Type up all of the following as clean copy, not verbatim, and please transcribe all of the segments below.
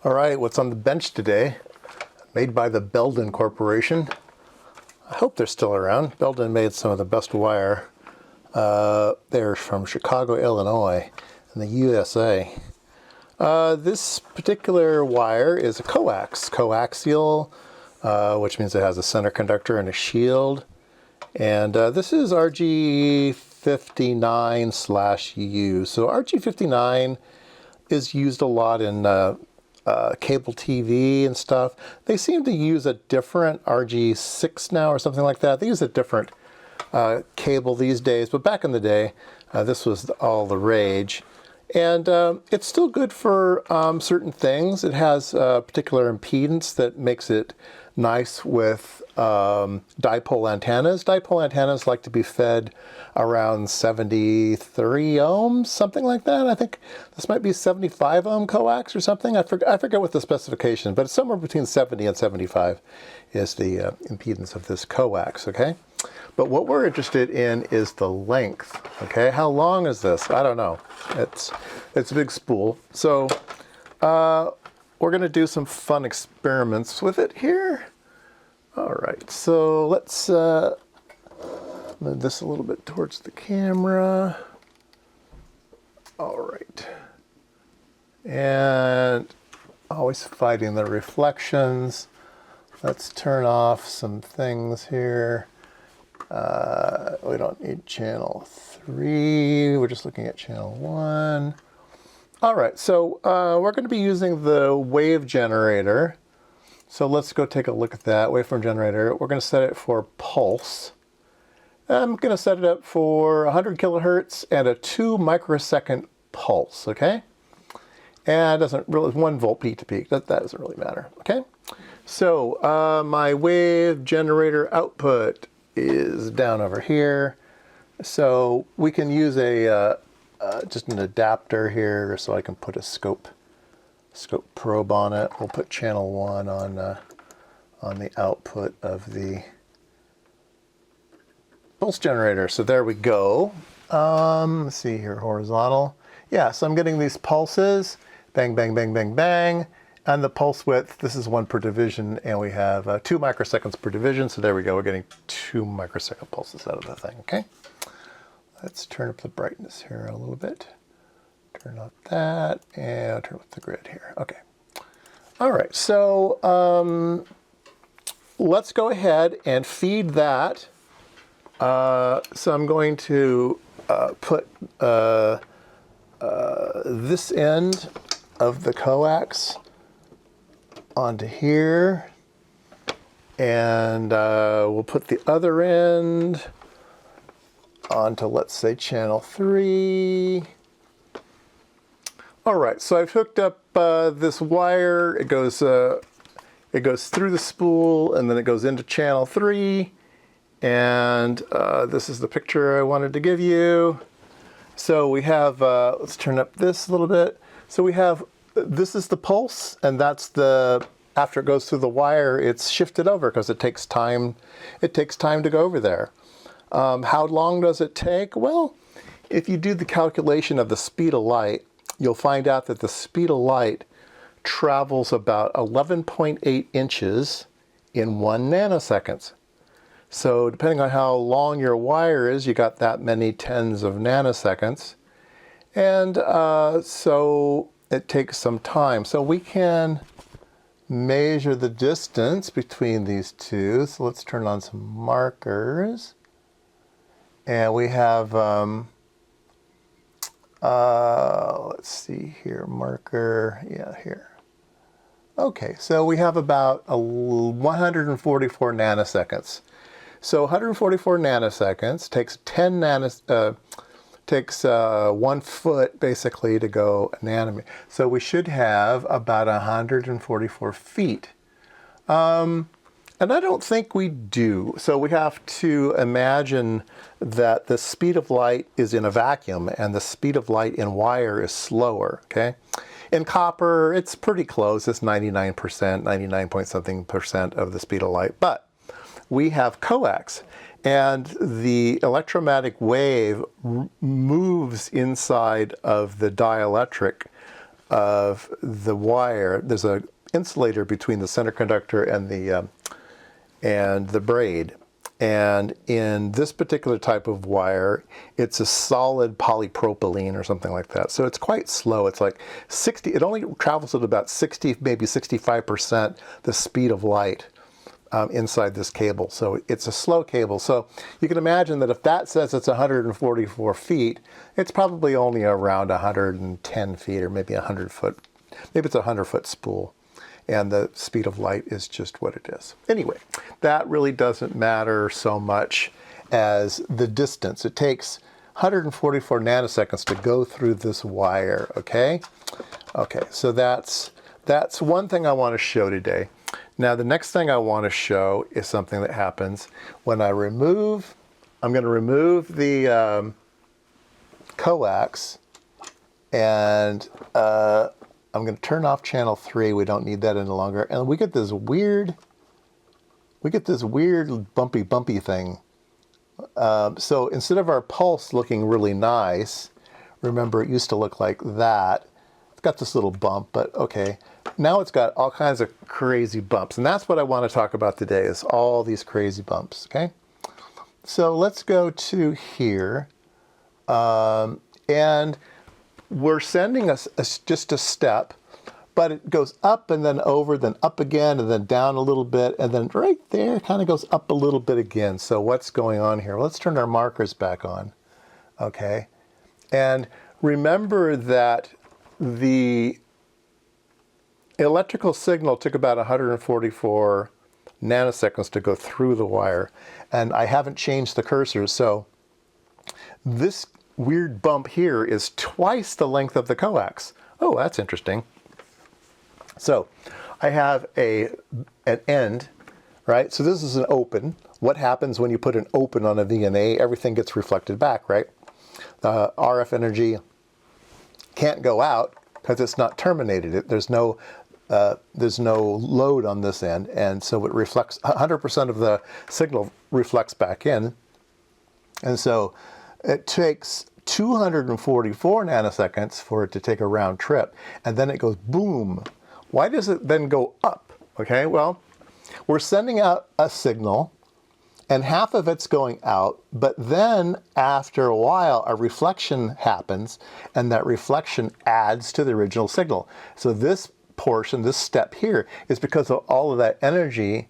All right, what's on the bench today? Made by the Belden Corporation. I hope they're still around. Belden made some of the best wire. They're from Chicago, Illinois, in the USA. This particular wire is a coax, coaxial, which means it has a center conductor and a shield. And this is RG59/U. So RG59 is used a lot in cable TV and stuff. They seem to use a different RG6 now or something like that. They use a different cable these days, but back in the day, this was all the rage. And it's still good for certain things. It has a particular impedance that makes it nice with dipole antennas. Dipole antennas like to be fed around 73 ohms, something like that. I think this might be 75 ohm coax or something. I forget what the specification, but it's somewhere between 70 and 75 is the impedance of this coax, okay? But what we're interested in is the length, okay? How long is this? I don't know. It's a big spool. So we're gonna do some fun experiments with it here. All right, so let's move this a little bit towards the camera. All right. And always fighting the reflections. Let's turn off some things here. We don't need channel 3. We're just looking at channel 1. All right, so we're going to be using the wave generator. So let's go take a look at that waveform generator. We're going to set it for pulse. I'm going to set it up for 100 kilohertz and a 2 microsecond pulse, okay? And it doesn't really, 1 volt peak to peak. That doesn't really matter, okay? So my wave generator output is down over here. So we can use a just an adapter here so I can put a scope probe on it. We'll put channel 1 on the output of the pulse generator. So there we go. Let's see here, horizontal. Yeah, so I'm getting these pulses, bang, bang, bang, bang, bang. And the pulse width, this is 1 per division, and we have 2 microseconds per division. So there we go, we're getting 2 microsecond pulses out of the thing, okay? Let's turn up the brightness here a little bit. Turn up that, and turn up the grid here, okay. All right, so let's go ahead and feed that. So I'm going to put this end of the coax onto here, and we'll put the other end onto, let's say, channel 3. All right, so I've hooked up this wire. It goes through the spool, and then it goes into channel 3. And this is the picture I wanted to give you. So we have, let's turn up this a little bit. So we have, this is the pulse, and that's the, after it goes through the wire, it's shifted over because it takes time to go over there. How long does it take? Well, if you do the calculation of the speed of light, you'll find out that the speed of light travels about 11.8 inches in 1 nanosecond. So depending on how long your wire is, you got that many tens of nanoseconds. And so it takes some time. So we can measure the distance between these two. So let's turn on some markers. And we have, let's see here, marker, yeah, here. Okay, so we have about 144 nanoseconds. So 144 nanoseconds takes 1 foot basically to go a nanometer. So we should have about 144 feet. And I don't think we do. So we have to imagine that the speed of light is in a vacuum and the speed of light in wire is slower, okay? In copper, it's pretty close. It's 99%, 99 point something percent of the speed of light. But we have coax, and the electromagnetic wave moves inside of the dielectric the wire, there's a insulator between the center conductor and the braid. And in this particular type of wire, it's a solid polypropylene or something like that. So it's quite slow. It's like 60, it only travels at about 60, maybe 65% the speed of light inside this cable. So it's a slow cable. So you can imagine that if that says it's 144 feet, it's probably only around 110 feet or maybe 100 foot. Maybe it's a 100-foot spool. And the speed of light is just what it is. Anyway, that really doesn't matter so much as the distance. It takes 144 nanoseconds to go through this wire, okay? Okay, so that's one thing I want to show today. Now, the next thing I want to show is something that happens when I'm going to remove the coax, and I'm going to turn off channel 3. We don't need that any longer. And we get this weird bumpy thing. So instead of our pulse looking really nice, remember it used to look like that. It's got this little bump, but okay. Now it's got all kinds of crazy bumps. And that's what I want to talk about today, is all these crazy bumps, okay? So let's go to here. And we're sending us just a step, but it goes up and then over, then up again, and then down a little bit, and then right there it kind of goes up a little bit again. So what's going on here? Well, let's turn our markers back on, okay? And remember that the electrical signal took about 144 nanoseconds to go through the wire, and I haven't changed the cursor, so this weird bump here is twice the length of the coax. Oh, that's interesting. So I have an end, right? So this is an open. What happens when you put an open on a VNA? Everything gets reflected back, right? The RF energy can't go out because it's not terminated. There's no load on this end, and so it reflects, 100% of the signal reflects back in. And so it takes 244 nanoseconds for it to take a round trip, and then it goes boom. Why does it then go up? Okay, well, we're sending out a signal, and half of it's going out, but then after a while, a reflection happens, and that reflection adds to the original signal. So this portion, this step here, is because of all of that energy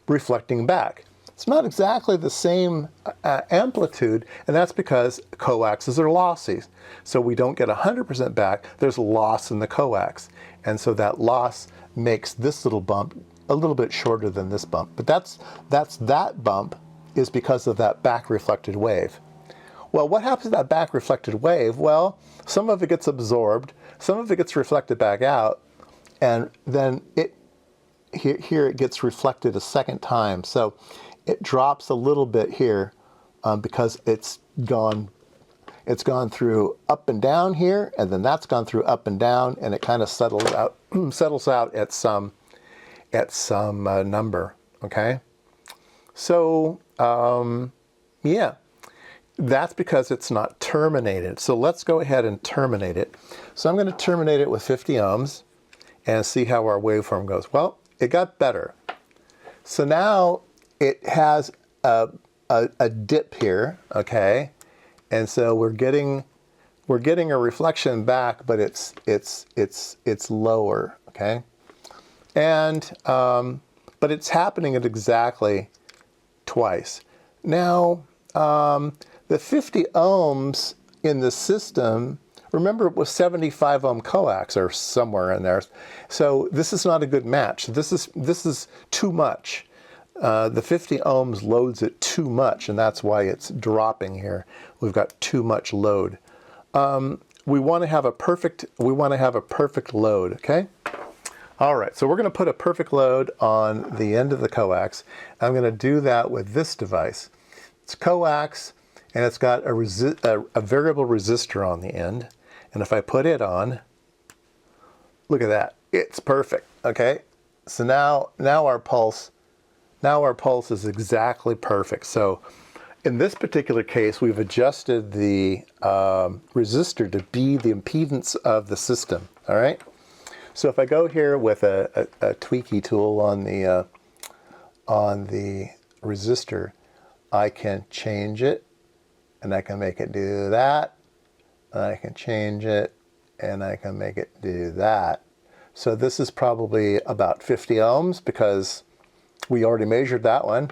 reflecting back. It's not exactly the same amplitude, and that's because coaxes are lossy. So we don't get 100% back. There's loss in the coax. And so that loss makes this little bump a little bit shorter than this bump. But that bump is because of that back reflected wave. Well, what happens to that back reflected wave? Well, some of it gets absorbed, some of it gets reflected back out, and then here it gets reflected a second time. So it drops a little bit here because it's gone through up and down here, and then that's gone through up and down, and it kind of settles out at some number. Okay, so yeah, that's because it's not terminated. So let's go ahead and terminate it. So I'm going to terminate it with 50 ohms and see how our waveform goes. Well, it got better. So now it has a dip here, okay, and so we're getting a reflection back, but it's lower, okay, and but it's happening at exactly twice. Now the 50 ohms in the system, remember, it was 75 ohm coax or somewhere in there, so this is not a good match. This is too much. The 50 ohms loads it too much, and that's why it's dropping here. We've got too much load. We want to have a perfect load, okay? All right, so we're going to put a perfect load on the end of the coax. I'm going to do that with this device. It's coax, and it's got a variable resistor on the end. And if I put it on, look at that, it's perfect, okay? So now our pulse is exactly perfect. So in this particular case, we've adjusted the resistor to be the impedance of the system, all right? So if I go here with a tweaky tool on the resistor, I can change it, and I can make it do that, and I can change it, and I can make it do that. So this is probably about 50 ohms because we already measured that one.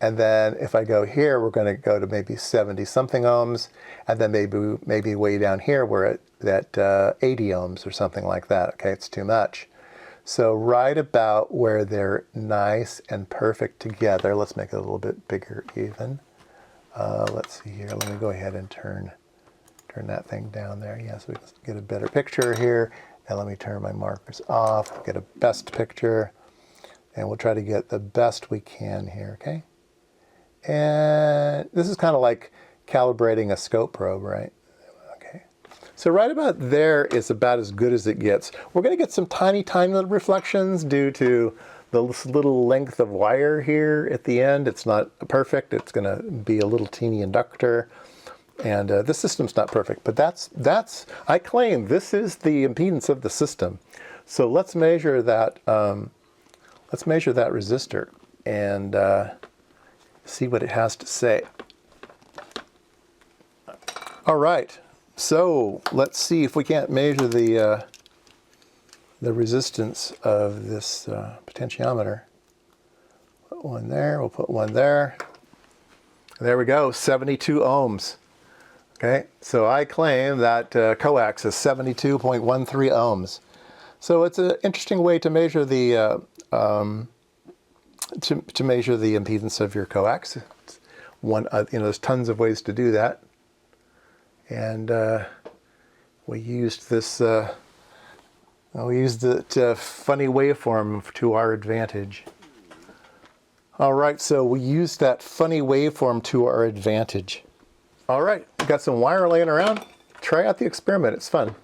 And then if I go here, we're going to go to maybe 70 something ohms, and then maybe way down here we're at 80 ohms or something like that. Okay, it's too much. So right about where they're nice and perfect together, let's make it a little bit bigger even. Let's see here. Let me go ahead and turn that thing down there. Yes, we can get a better picture here. And let me turn my markers off, get a best picture, and we'll try to get the best we can here, okay? And this is kind of like calibrating a scope probe, right? Okay. So right about there is about as good as it gets. We're going to get some tiny, tiny little reflections due to this little length of wire here at the end. It's not perfect. It's going to be a little teeny inductor. And this system's not perfect, but I claim this is the impedance of the system. So let's measure that. Let's measure that resistor and see what it has to say. All right, so let's see if we can't measure the resistance of this potentiometer. Put one there. We'll put one there. There we go. 72 ohms. Okay, so I claim that Coax is 72.13 ohms. So it's an interesting way to measure the to measure the impedance of your coax. It's one, there's tons of ways to do that, and we used this. We used the funny waveform to our advantage. All right, so we used that funny waveform to our advantage. All right, we got some wire laying around. Try out the experiment. It's fun.